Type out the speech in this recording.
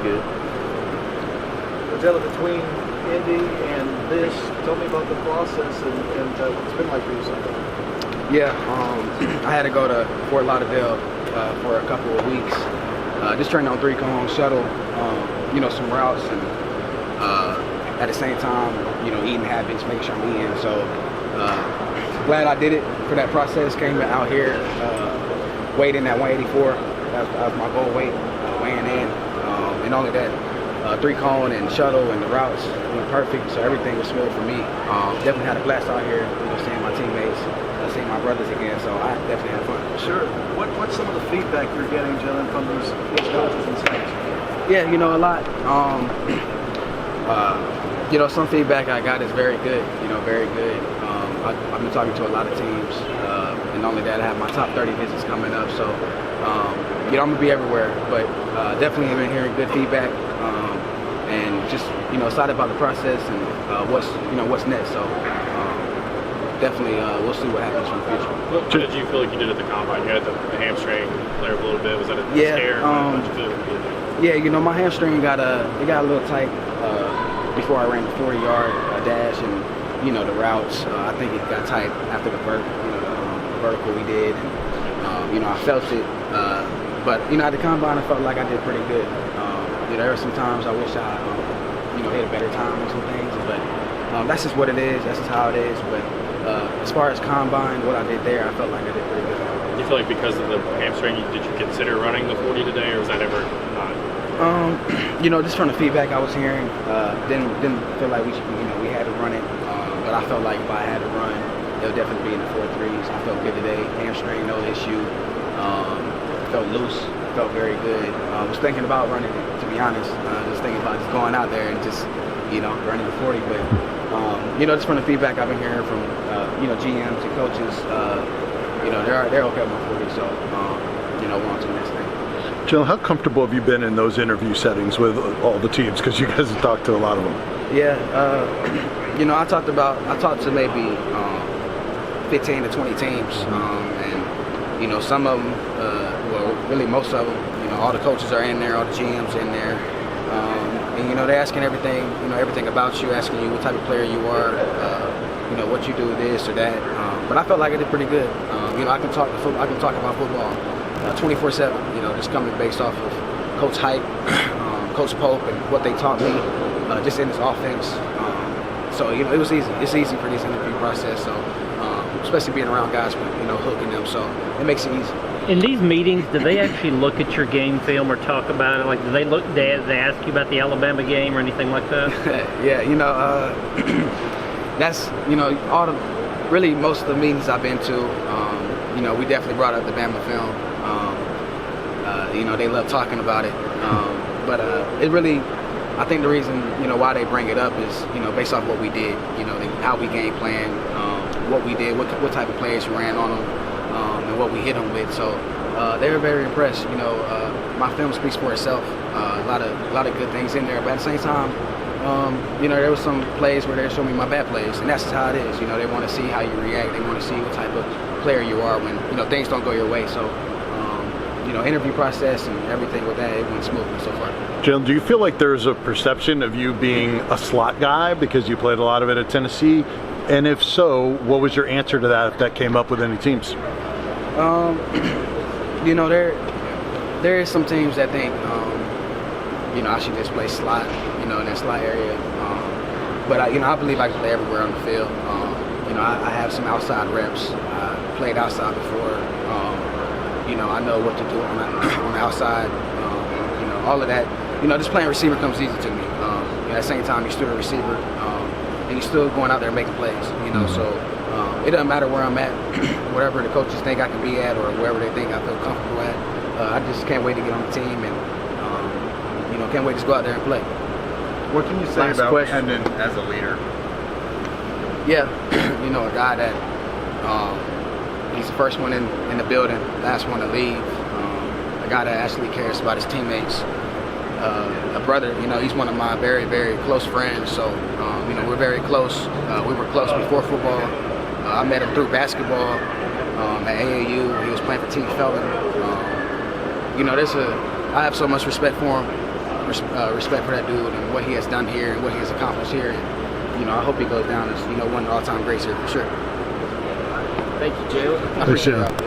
good. Well, Jalin, between Indy and this, tell me about the process and what it's been like for you so far. Yeah, I had to go to Fort Lauderdale for a couple of weeks. Just training on 3-cone shuttle, some routes, and at the same time, eating habits, making sure I'm eating. So glad I did it for that process. Came out here, weighed in at 184. That was my goal weight, weighing in. And only that, 3-cone and shuttle and the routes went perfect. So everything was smooth for me. Definitely had a blast out here, seeing my teammates, seeing my brothers again. So I definitely had fun. Sure. What's some of the feedback you're getting, Jalin, from these coaches and staff? Yeah, a lot. Some feedback I got is very good. Very good. I've been talking to a lot of teams, and only that, I have my top 30 visits coming up. So, I'm gonna be everywhere, but definitely have been hearing good feedback, and just excited about the process and what's next. So, definitely, we'll see what happens from the future. What did you feel like you did at the combine? You had the hamstring flare up a little bit. Was that a scare? Yeah, my hamstring got a little tight before I ran the 40-yard dash, and the routes. I think it got tight after the vertical we did, and I felt it. But at the combine, I felt like I did pretty good. There were some times I wish I hit a better time on some things, but that's just what it is. That's just how it is. But as far as combine, what I did there, I felt like I did pretty good. Do you feel like because of the hamstring, did you consider running the 40 today, or was that ever not? Just from the feedback I was hearing, didn't feel like we had to run it. But I felt like if I had to run, it would definitely be in the 4.3s. I felt good today. Hamstring, no issue. Felt loose. Felt very good. I was thinking about running it, to be honest. Just thinking about just going out there and just running the 40. But just from the feedback I've been hearing from GMs and coaches, they're okay with my 40. So we're on to the next thing. Jill, how comfortable have you been in those interview settings with all the teams? Because you guys have talked to a lot of them. Yeah, I talked to maybe 15 to 20 teams, and some of them, well, really most of them, all the coaches are in there, all the GMs in there, and they're asking everything, everything about you, asking you what type of player you are, what you do this or that. But I felt like I did pretty good. I can talk about football 24/7. Just coming based off of Coach Hyatt, Coach Pope, and what they taught me, just in this offense. So it was easy. It's easy for this interview process. So especially being around guys with hooking them, so it makes it easy. In these meetings, do they actually look at your game film or talk about it? Like, do they they ask you about the Alabama game or anything like that? Yeah, that's really most of the meetings I've been to. We definitely brought up the Bama film. They love talking about it. But it really, I think the reason why they bring it up is based off what we did. How we game plan, what we did, what type of players we ran on them, and what we hit them with. So they were very impressed. My film speaks for itself. A lot of good things in there, but at the same time, there was some plays where they showed me my bad plays, and that's just how it is. They want to see how you react. They want to see what type of player you are when things don't go your way. So interview process and everything with that, it went smoothly so far. Jill, do you feel like there's a perception of you being a slot guy because you played a lot of it at Tennessee? And if so, what was your answer to that if that came up with any teams? There is some teams that think I should just play slot, in that slot area. But I believe I can play everywhere on the field. I have some outside reps. I played outside before. I know what to do on the outside. All of that. Just playing receiver comes easy to me. At the same time, you're still a receiver, and you're still going out there and making plays. So it doesn't matter where I'm at, wherever the coaches think I can be at, or wherever they think I feel comfortable at. I just can't wait to get on the team, and can't wait to just go out there and play. What can you say about Hendon as a leader? Yeah, a guy that he's the first one in the building, last one to leave. A guy that actually cares about his teammates. A brother, he's one of my very, very close friends. So, we're very close. We were close before football. I met him through basketball at AAU. He was playing for Team Felton. I have so much respect for him. respect for that dude and what he has done here and what he has accomplished here. And, you know, I hope he goes down as, you know, one of the all-time greats here for sure. Thank you, Jalin. I appreciate it.